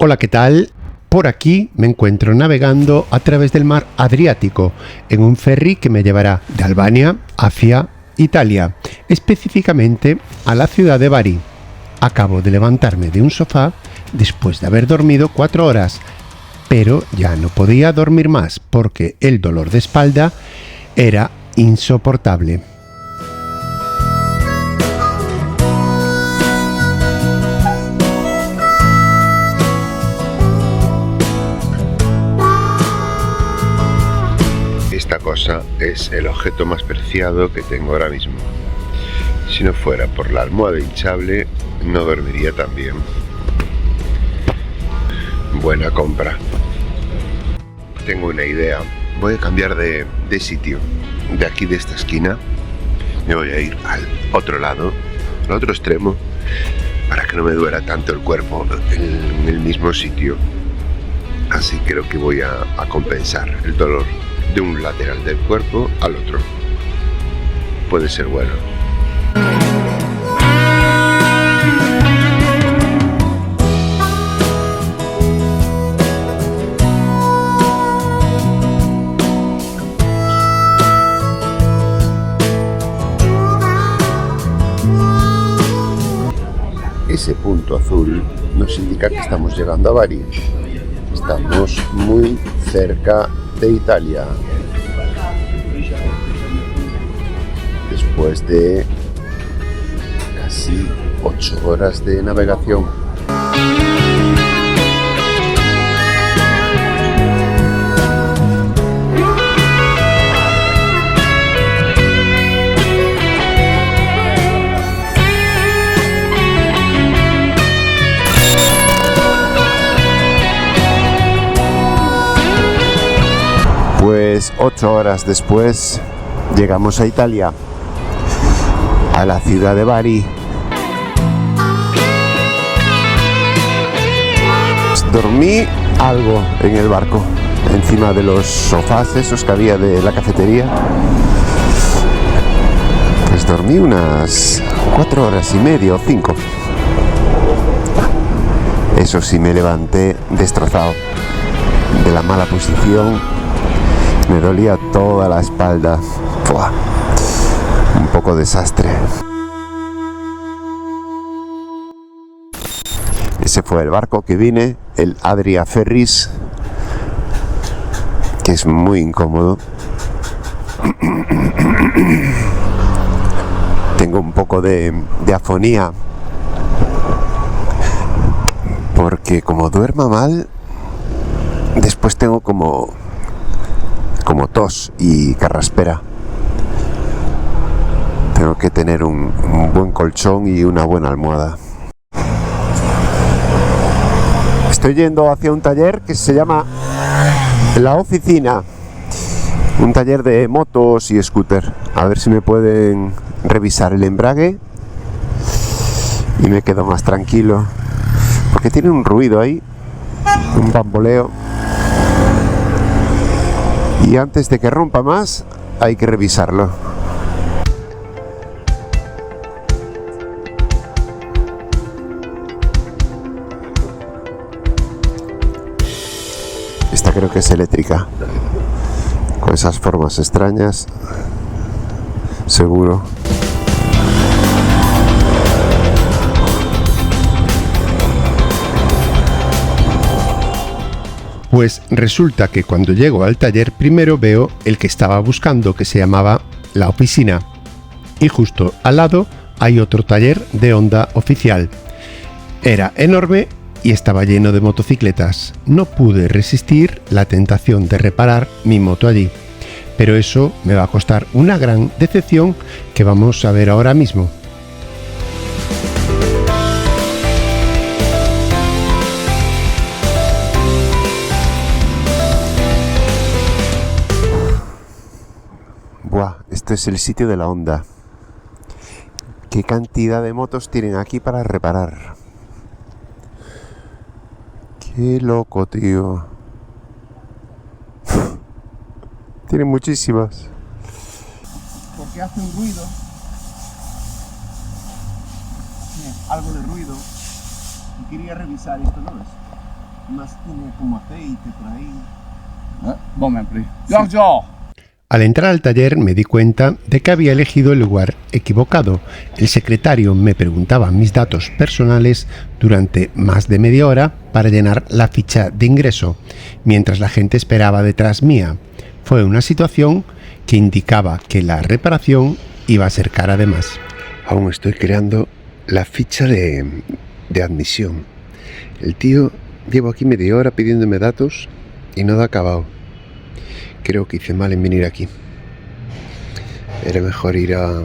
Hola, ¿qué tal? Por aquí me encuentro navegando a través del mar Adriático en un ferry que me llevará de Albania hacia Italia, específicamente a la ciudad de Bari. Acabo de levantarme de un sofá después de haber dormido 4 horas, pero ya no podía dormir más porque el dolor de espalda era insoportable. Esta cosa es el objeto más preciado que tengo ahora mismo. Si no fuera por la almohada hinchable, no dormiría tan bien. Buena compra. Tengo una idea. Voy a cambiar de sitio. De aquí, de esta esquina, me voy a ir al otro lado, al otro extremo, para que no me duela tanto el cuerpo en el mismo sitio. Así creo que voy a compensar el dolor de un lateral del cuerpo al otro. Puede ser bueno. Ese punto azul nos indica que estamos llegando a Bari. Estamos muy cerca de Italia. Después de casi 8 horas de navegación. Pues 8 horas después llegamos a Italia, a la ciudad de Bari. Dormí algo en el barco, encima de los sofás esos que había de la cafetería. Pues dormí unas 4 horas y media o 5. Eso sí, me levanté destrozado de la mala posición. Me dolía toda la espalda. ¡Fua! Un poco desastre. Ese fue el barco que vine, el Adria Ferries, que es muy incómodo. Tengo un poco de afonía, porque como duerma mal, después tengo como tos y carraspera. Tengo que tener un buen colchón y una buena almohada. Estoy yendo hacia un taller que se llama La Oficina, un taller de motos y scooter. A ver si me pueden revisar el embrague y me quedo más tranquilo, porque tiene un ruido ahí, un bamboleo. Y antes de que rompa más, hay que revisarlo. Esta creo que es eléctrica, con esas formas extrañas, seguro. Pues resulta que cuando llego al taller primero veo el que estaba buscando, que se llamaba La Oficina, y justo al lado hay otro taller de Honda oficial. Era enorme y estaba lleno de motocicletas. No pude resistir la tentación de reparar mi moto allí, pero eso me va a costar una gran decepción que vamos a ver ahora mismo. Buah, este es el sitio de la Honda. ¿Qué cantidad de motos tienen aquí para reparar? Qué loco, tío. Tienen muchísimas. Porque hace un ruido. Algo de ruido. Y quería revisar esto, ¿no ves? más tiene como aceite por ahí. Momento. Al entrar al taller me di cuenta de que había elegido el lugar equivocado. El secretario me preguntaba mis datos personales durante más de media hora para llenar la ficha de ingreso, mientras la gente esperaba detrás mía. Fue una situación que indicaba que la reparación iba a ser cara de más. Aún estoy creando la ficha de admisión. El tío llevo aquí media hora pidiéndome datos y no da acabado. Creo que hice mal en venir aquí. Era mejor ir a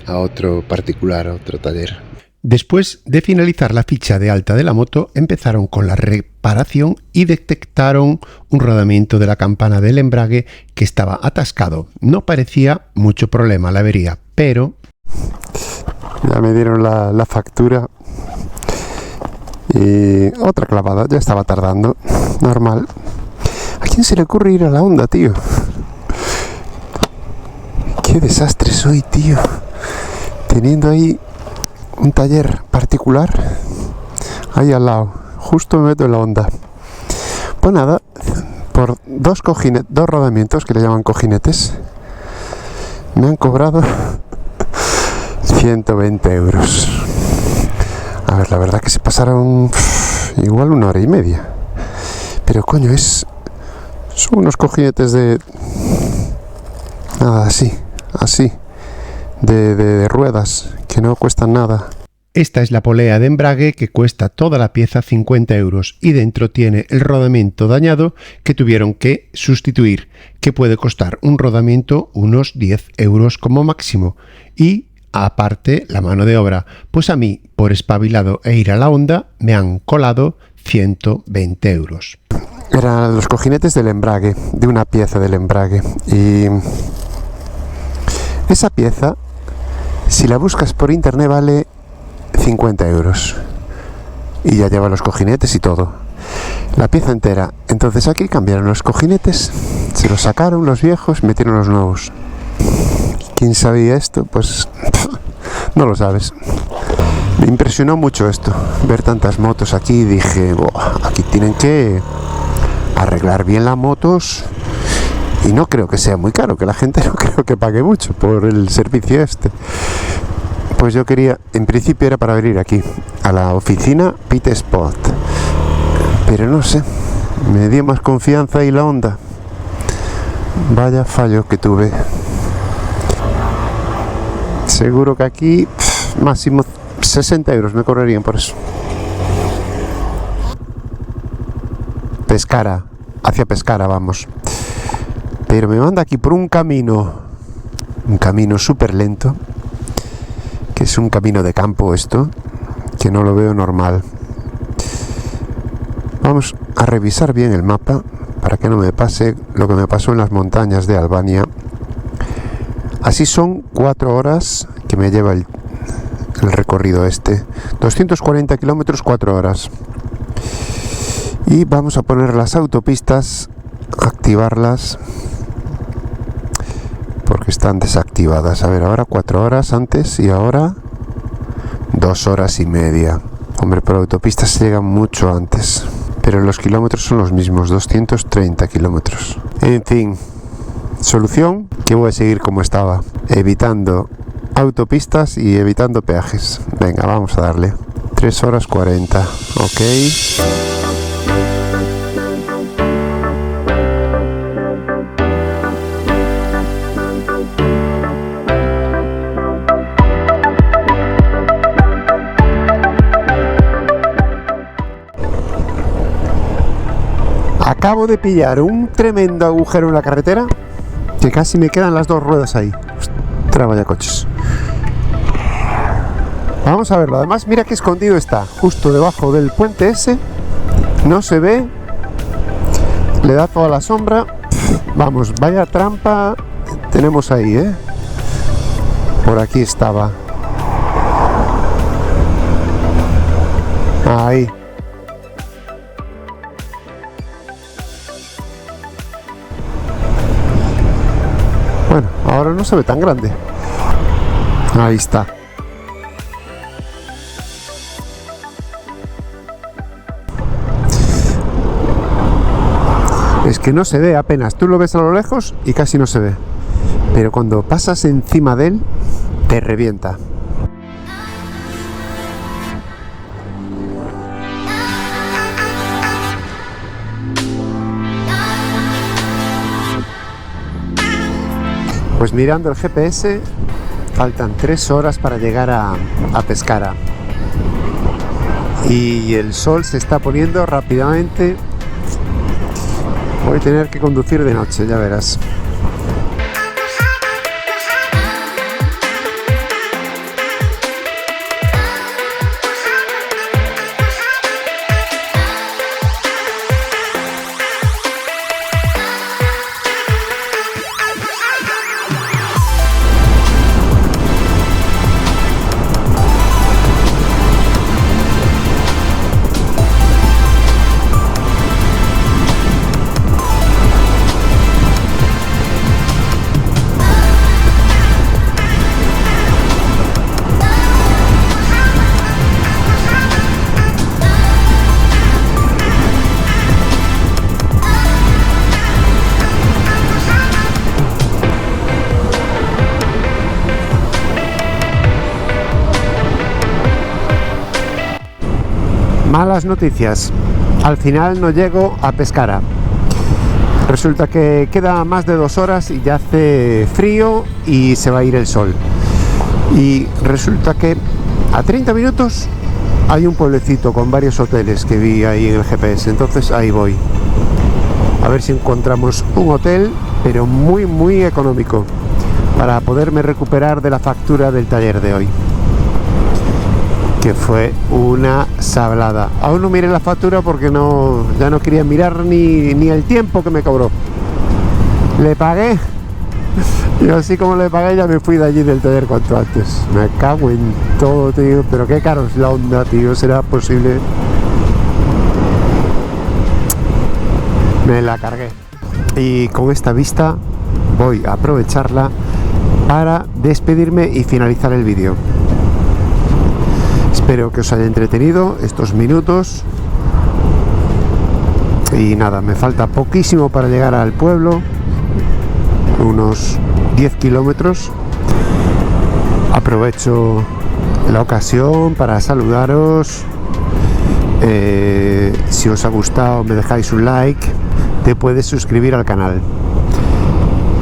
otro particular, a otro taller. Después de finalizar la ficha de alta de la moto, empezaron con la reparación y detectaron un rodamiento de la campana del embrague que estaba atascado. No parecía mucho problema la avería, pero... Ya me dieron la factura y otra clavada, ya estaba tardando, normal. ¿A quién se le ocurre ir a la Honda, tío? Qué desastre soy, tío. Teniendo ahí un taller particular ahí al lado, justo me meto en la Honda. Pues nada, por dos rodamientos que le llaman cojinetes, me han cobrado 120 euros. A ver, la verdad que se pasaron igual 1 hora y media. Pero coño, son unos cojinetes de... nada, así. De ruedas, que no cuestan nada. Esta es la polea de embrague que cuesta toda la pieza 50 euros y dentro tiene el rodamiento dañado que tuvieron que sustituir, que puede costar un rodamiento unos 10 euros como máximo. Y aparte la mano de obra, pues a mí, por espabilado e ir a la Honda, me han colado 120 euros. Eran los cojinetes del embrague, de una pieza del embrague. Y esa pieza, si la buscas por internet, vale 50 euros. Y ya lleva los cojinetes y todo. La pieza entera. Entonces aquí cambiaron los cojinetes, se los sacaron los viejos, metieron los nuevos. ¿Quién sabía esto? Pues no lo sabes. Me impresionó mucho esto, ver tantas motos aquí. Dije, aquí tienen que arreglar bien las motos y no creo que sea muy caro, que la gente no creo que pague mucho por el servicio este. Pues yo quería, en principio era para venir aquí a la oficina Pit Spot, pero no sé, me dio más confianza y la Honda. Vaya fallo que tuve. Seguro que aquí máximo 60 euros me cobrarían por eso. Hacia Pescara vamos. Pero me manda aquí por un camino súper lento, que es un camino de campo esto, que no lo veo normal. Vamos a revisar bien el mapa para que no me pase lo que me pasó en las montañas de Albania. Así son 4 horas que me lleva el recorrido este. 240 kilómetros, 4 horas. Y vamos a poner las autopistas, activarlas, porque están desactivadas. A ver, ahora 4 horas antes y ahora 2 horas y media. Hombre, por autopistas se llega mucho antes, pero los kilómetros son los mismos, 230 kilómetros. En fin, solución, que voy a seguir como estaba, evitando autopistas y evitando peajes. Venga, vamos a darle. 3 horas 40, ok. Acabo de pillar un tremendo agujero en la carretera que casi me quedan las 2 ruedas ahí. Ostras, vaya coches. Vamos a verlo. Además, mira qué escondido está. Justo debajo del puente ese. No se ve. Le da toda la sombra. Vamos, vaya trampa tenemos ahí, ¿eh? Por aquí estaba. Ahí. Bueno, ahora no se ve tan grande. Ahí está. Es que no se ve apenas, tú lo ves a lo lejos y casi no se ve, pero cuando pasas encima de él te revienta. Pues mirando el GPS, faltan 3 horas para llegar a Pescara. Y el sol se está poniendo rápidamente. Voy a tener que conducir de noche, ya verás. Malas noticias, al final no llego a Pescara. Resulta que queda más de 2 horas y ya hace frío y se va a ir el sol. Y resulta que a 30 minutos hay un pueblecito con varios hoteles que vi ahí en el GPS, entonces ahí voy. A ver si encontramos un hotel, pero muy económico, para poderme recuperar de la factura del taller de hoy, que fue una sablada. Aún no miré la factura porque ya no quería mirar ni el tiempo que me cobró. Le pagué y así como le pagué ya me fui de allí del taller cuanto antes. Me cago en todo, tío, pero qué caro es la Honda, tío, ¿será posible? Me la cargué. Y con esta vista voy a aprovecharla para despedirme y finalizar el vídeo. Espero que os haya entretenido estos minutos. Y nada, me falta poquísimo para llegar al pueblo, unos 10 kilómetros. Aprovecho la ocasión para saludaros. Si os ha gustado, me dejáis un like, te puedes suscribir al canal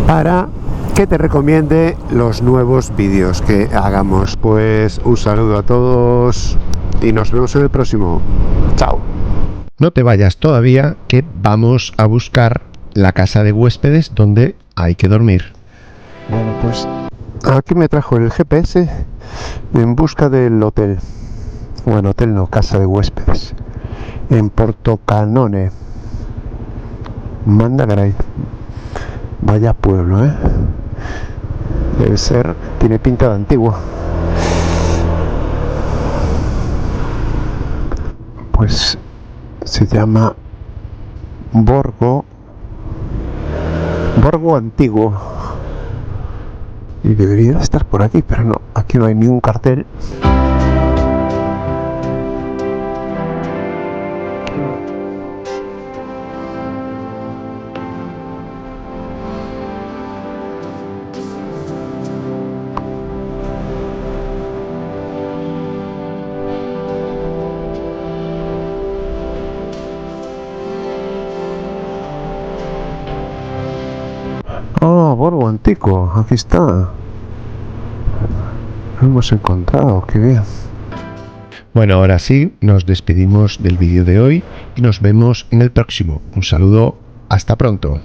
para que te recomiende los nuevos vídeos que hagamos. Pues un saludo a todos y nos vemos en el próximo. Chao. No te vayas todavía, que vamos a buscar la casa de huéspedes donde hay que dormir. Bueno, pues aquí me trajo el GPS en busca del hotel. Bueno, hotel no, casa de huéspedes, en Portocanone. Manda caray. Vaya pueblo, debe ser, tiene pinta de antiguo. Pues se llama Borgo Antiguo y debería estar por aquí, pero no, aquí no hay ningún cartel. Borgo Antiguo, aquí está. Lo hemos encontrado, qué bien. Bueno, ahora sí, nos despedimos del vídeo de hoy y nos vemos en el próximo. Un saludo, hasta pronto.